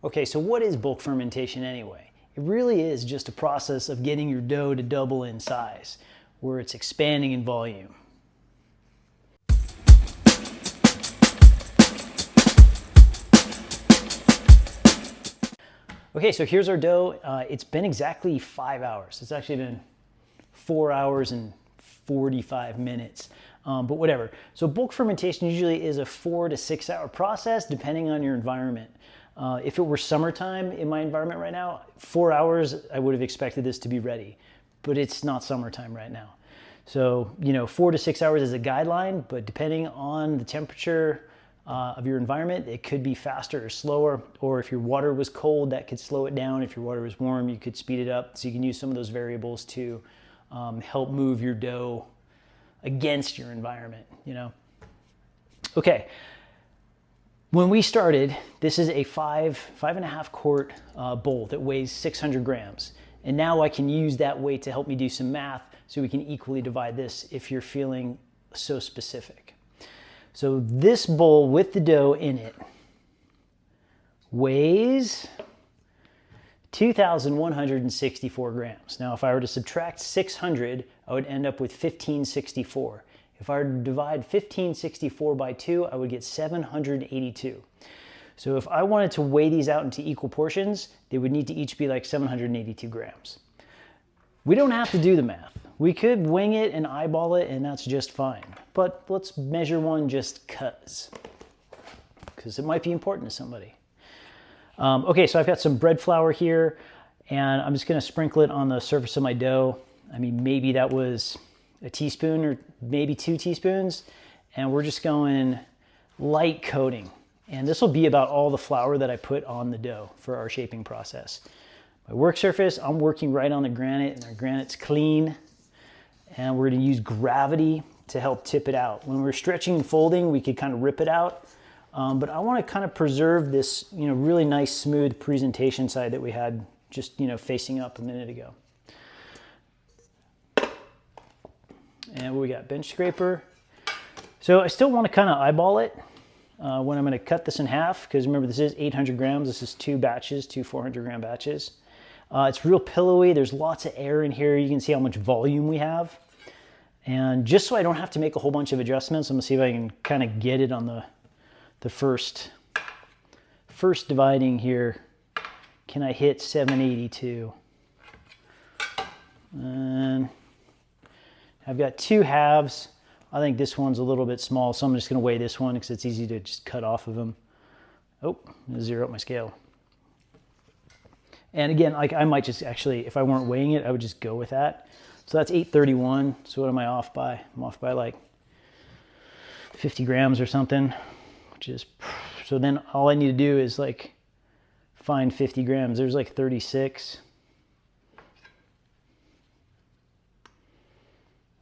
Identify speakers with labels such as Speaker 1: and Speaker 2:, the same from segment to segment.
Speaker 1: Okay, so what is bulk fermentation anyway? It really is just a process of getting your dough to double in size, where it's expanding in volume. Okay, so here's our dough. It's been exactly 5 hours. It's actually been 4 hours and 45 minutes, but whatever. So bulk fermentation usually is a 4 to 6 hour process depending on your environment. If it were summertime in my environment right now, 4 hours, I would have expected this to be ready, but it's not summertime right now. So, 4 to 6 hours is a guideline, but depending on the temperature of your environment, it could be faster or slower, or if your water was cold, that could slow it down. If your water was warm, you could speed it up. So you can use some of those variables to help move your dough against your environment, Okay. When we started, this is a 5.5 quart bowl that weighs 600 grams. And now I can use that weight to help me do some math so we can equally divide this if you're feeling so specific. So this bowl with the dough in it weighs 2,164 grams. Now, if I were to subtract 600, I would end up with 1,564. If I were to divide 1,564 by 2, I would get 782. So if I wanted to weigh these out into equal portions, they would need to each be like 782 grams. We don't have to do the math. We could wing it and eyeball it, and that's just fine. But let's measure one just because it might be important to somebody. Okay, so I've got some bread flour here, and I'm just gonna sprinkle it on the surface of my dough. I mean, maybe that was a teaspoon or maybe 2 teaspoons, and we're just going light coating. And this will be about all the flour that I put on the dough for our shaping process. My work surface, I'm working right on the granite, and our granite's clean. And we're gonna use gravity to help tip it out. When we're stretching and folding, we could kind of rip it out. But I wanna kind of preserve this, really nice, smooth presentation side that we had just, facing up a minute ago. And what we got, bench scraper. So I still want to kind of eyeball it when I'm going to cut this in half, because remember, this is 800 grams. This is 2 batches, 2 400-gram batches. It's real pillowy. There's lots of air in here. You can see how much volume we have. And just so I don't have to make a whole bunch of adjustments, I'm going to see if I can kind of get it on the first dividing here. Can I hit 782? And I've got 2 halves. I think this one's a little bit small, so I'm just going to weigh this one because it's easy to just cut off of them. Oh, I'm going to zero up my scale. And again, I might just actually, if I weren't weighing it, I would just go with that. So that's 831. So what am I off by? I'm off by like 50 grams or something, which is, so then all I need to do is like find 50 grams. There's like 36.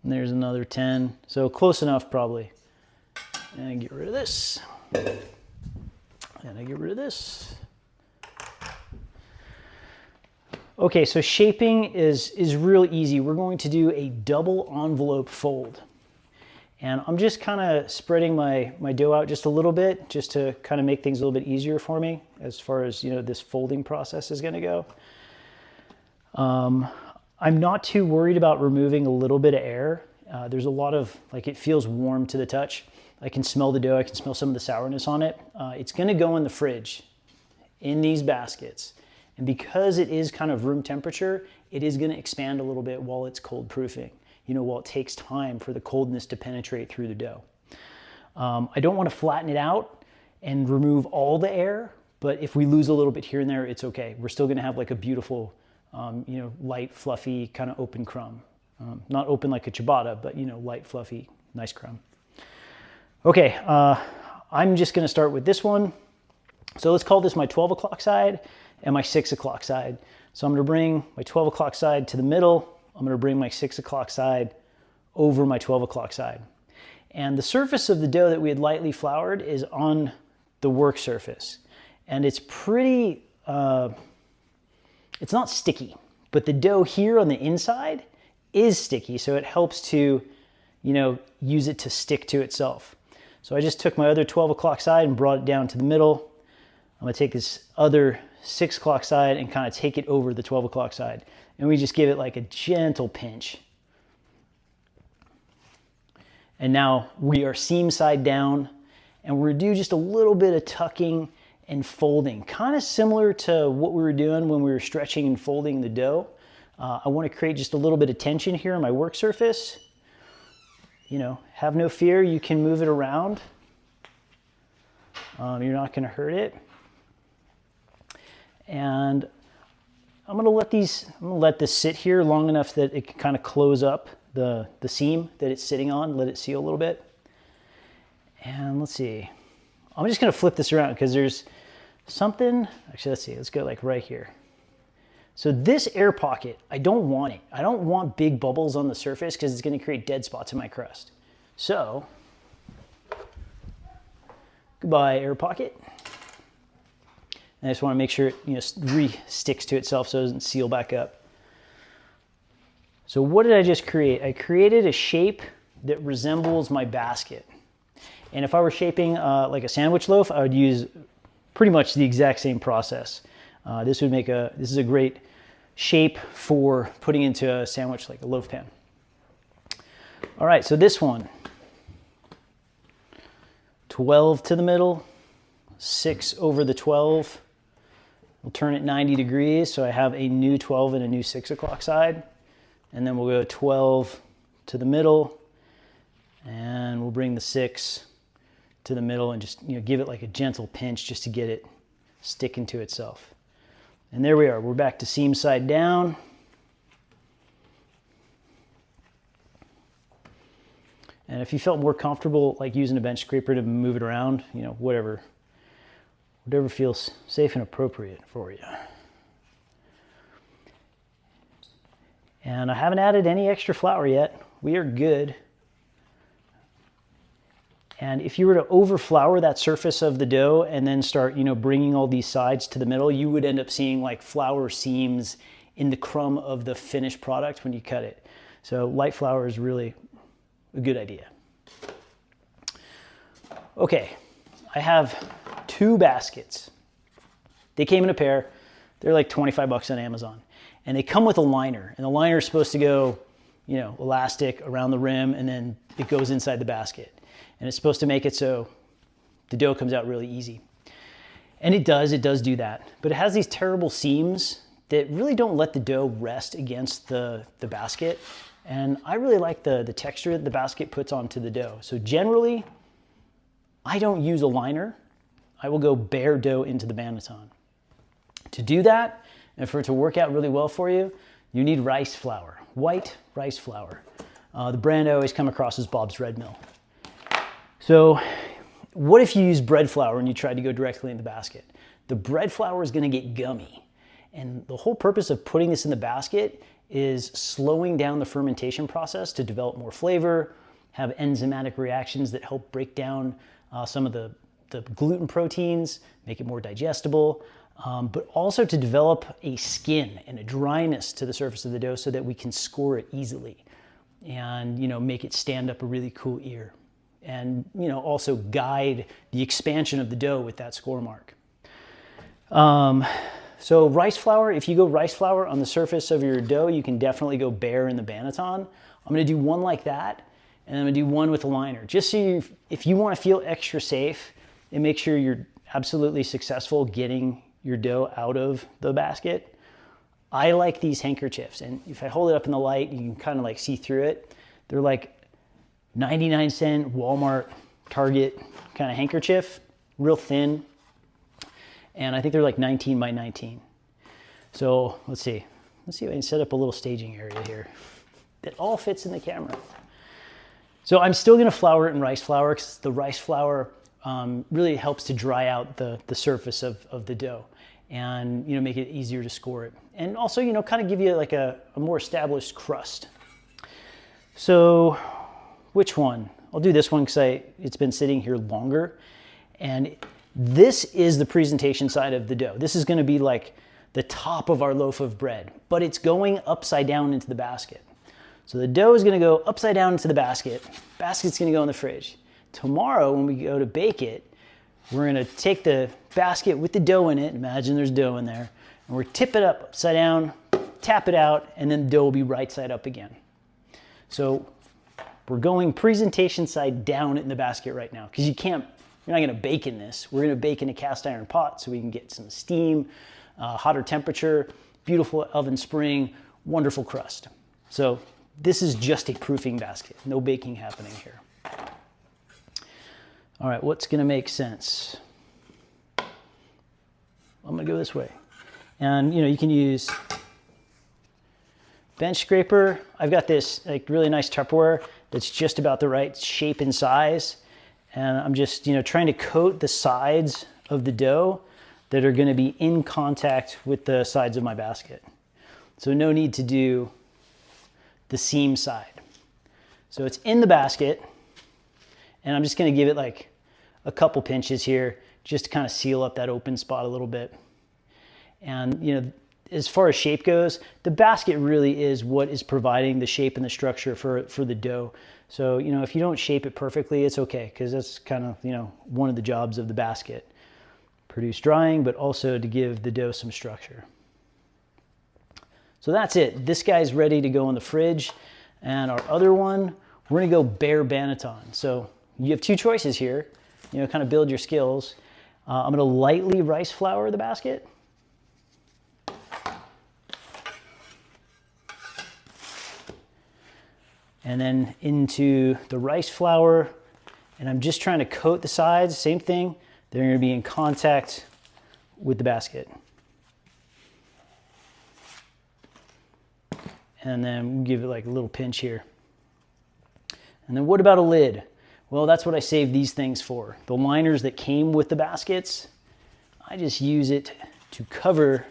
Speaker 1: And there's another 10. So close enough probably. And I get rid of this. And I get rid of this. Okay, so shaping is real easy. We're going to do a double envelope fold. And I'm just kind of spreading my dough out just a little bit, just to kind of make things a little bit easier for me as far as, this folding process is going to go. I'm not too worried about removing a little bit of air. There's a lot of, it feels warm to the touch. I can smell the dough. I can smell some of the sourness on it. It's going to go in the fridge in these baskets. And because it is kind of room temperature, it is going to expand a little bit while it's cold proofing, while it takes time for the coldness to penetrate through the dough. I don't want to flatten it out and remove all the air, but if we lose a little bit here and there, it's okay. We're still going to have like a beautiful light, fluffy, kind of open crumb. Not open like a ciabatta, but light, fluffy, nice crumb. Okay, I'm just gonna start with this one. So let's call this my 12 o'clock side and my 6 o'clock side. So I'm gonna bring my 12 o'clock side to the middle. I'm gonna bring my 6 o'clock side over my 12 o'clock side. And the surface of the dough that we had lightly floured is on the work surface. And it's pretty, it's not sticky, but the dough here on the inside is sticky, so it helps to, use it to stick to itself. So I just took my other 12 o'clock side and brought it down to the middle. I'm gonna take this other 6 o'clock side and kind of take it over the 12 o'clock side. And we just give it like a gentle pinch. And now we are seam side down, and we're gonna do just a little bit of tucking and folding, kind of similar to what we were doing when we were stretching and folding the dough. I want to create just a little bit of tension here on my work surface. You know, have no fear, you can move it around. You're not going to hurt it. And I'm going to let this sit here long enough that it can kind of close up the seam that it's sitting on, let it seal a little bit. And let's see, I'm just going to flip this around because there's something, actually, let's see, let's go like right here. So this air pocket, I don't want it. I don't want big bubbles on the surface because it's going to create dead spots in my crust. So, goodbye air pocket. And I just want to make sure it re-sticks to itself so it doesn't seal back up. So what did I just create? I created a shape that resembles my basket. And if I were shaping like a sandwich loaf, I would use pretty much the exact same process. This is a great shape for putting into a sandwich like a loaf pan. All right, so this one, 12 to the middle, 6 over the 12. We'll turn it 90 degrees, so I have a new 12 and a new 6 o'clock side. And then we'll go 12 to the middle, and we'll bring the 6 to the middle and just give it like a gentle pinch just to get it sticking to itself. And there we are, we're back to seam side down. And if you felt more comfortable like using a bench scraper to move it around, whatever feels safe and appropriate for you. And I haven't added any extra flour yet. We are good. And if you were to over flour that surface of the dough and then start, bringing all these sides to the middle, you would end up seeing like flour seams in the crumb of the finished product when you cut it. So light flour is really a good idea. Okay, I have 2 baskets. They came in a pair. They're like 25 bucks on Amazon. And they come with a liner. And the liner is supposed to go, elastic around the rim, and then it goes inside the basket. And it's supposed to make it so the dough comes out really easy. And it does do that. But it has these terrible seams that really don't let the dough rest against the basket. And I really like the texture that the basket puts onto the dough. So generally, I don't use a liner. I will go bare dough into the banneton. To do that, and for it to work out really well for you, you need rice flour, white rice flour. The brand I always come across is Bob's Red Mill. So what if you use bread flour and you tried to go directly in the basket? The bread flour is going to get gummy. And the whole purpose of putting this in the basket is slowing down the fermentation process to develop more flavor, have enzymatic reactions that help break down some of the gluten proteins, make it more digestible, but also to develop a skin and a dryness to the surface of the dough so that we can score it easily and make it stand up a really cool ear. And also guide the expansion of the dough with that score mark. So rice flour, if you go rice flour on the surface of your dough, you can definitely go bare in the banneton. I'm gonna do one like that, and I'm gonna do one with a liner. Just so if you wanna feel extra safe and make sure you're absolutely successful getting your dough out of the basket, I like these handkerchiefs. And if I hold it up in the light, you can kind of like see through it. They're like 99-cent Walmart, Target kind of handkerchief, real thin. And I think they're like 19 by 19. So let's see if I can set up a little staging area here that all fits in the camera. So I'm still gonna flour it in rice flour because the rice flour really helps to dry out the surface of the dough and make it easier to score it. And also kind of give you like a more established crust. So which one? I'll do this one because it's been sitting here longer. And this is the presentation side of the dough. This is gonna be like the top of our loaf of bread, but it's going upside down into the basket. So the dough is gonna go upside down into the basket. Basket's gonna go in the fridge. Tomorrow, when we go to bake it, we're gonna take the basket with the dough in it. Imagine there's dough in there. And we're tip it up upside down, tap it out, and then the dough will be right side up again. So we're going presentation side down in the basket right now, because you're not gonna bake in this. We're gonna bake in a cast iron pot so we can get some steam, hotter temperature, beautiful oven spring, wonderful crust. So this is just a proofing basket, no baking happening here. All right, what's gonna make sense? I'm gonna go this way. And you can use bench scraper. I've got this like really nice Tupperware that's just about the right shape and size. And I'm just, trying to coat the sides of the dough that are gonna be in contact with the sides of my basket. So no need to do the seam side. So it's in the basket, and I'm just gonna give it like a couple pinches here just to kind of seal up that open spot a little bit. And as far as shape goes, the basket really is what is providing the shape and the structure for the dough. So, if you don't shape it perfectly, it's okay, because that's kind of, one of the jobs of the basket. Produce drying, but also to give the dough some structure. So that's it. This guy's ready to go in the fridge. And our other one, we're gonna go bare banneton. So you have two choices here, kind of build your skills. I'm gonna lightly rice flour the basket. And then into the rice flour, and I'm just trying to coat the sides, same thing. They're gonna be in contact with the basket. And then give it like a little pinch here. And then what about a lid? Well, that's what I saved these things for. The liners that came with the baskets, I just use it to cover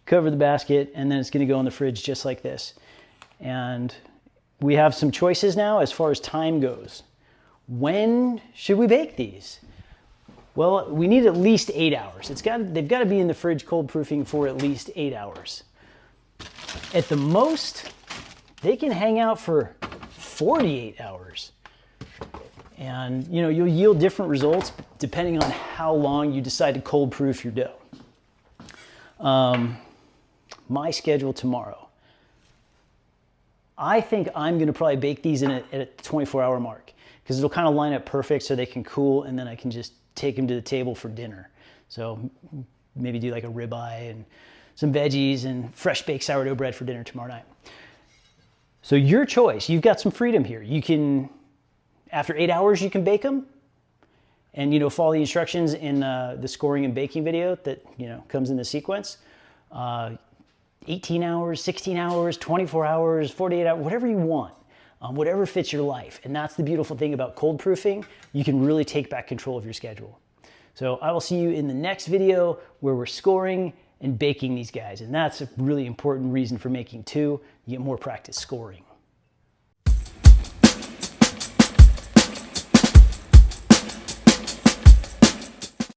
Speaker 1: the basket, and then it's gonna go in the fridge just like this. And we have some choices now as far as time goes. When should we bake these? Well, we need at least 8 hours. They've got to be in the fridge cold proofing for at least 8 hours. At the most, they can hang out for 48 hours. And you'll yield different results depending on how long you decide to cold proof your dough. My schedule tomorrow. I think I'm gonna probably bake these at a 24-hour mark, because it'll kind of line up perfect so they can cool, and then I can just take them to the table for dinner. So maybe do like a ribeye and some veggies and fresh baked sourdough bread for dinner tomorrow night. So your choice, you've got some freedom here. You can, after 8 hours, you can bake them, and follow the instructions in the scoring and baking video that comes in the sequence. 18 hours, 16 hours, 24 hours, 48 hours, whatever you want, whatever fits your life. And that's the beautiful thing about cold proofing. You can really take back control of your schedule. So I will see you in the next video where we're scoring and baking these guys. And that's a really important reason for making two. You get more practice scoring.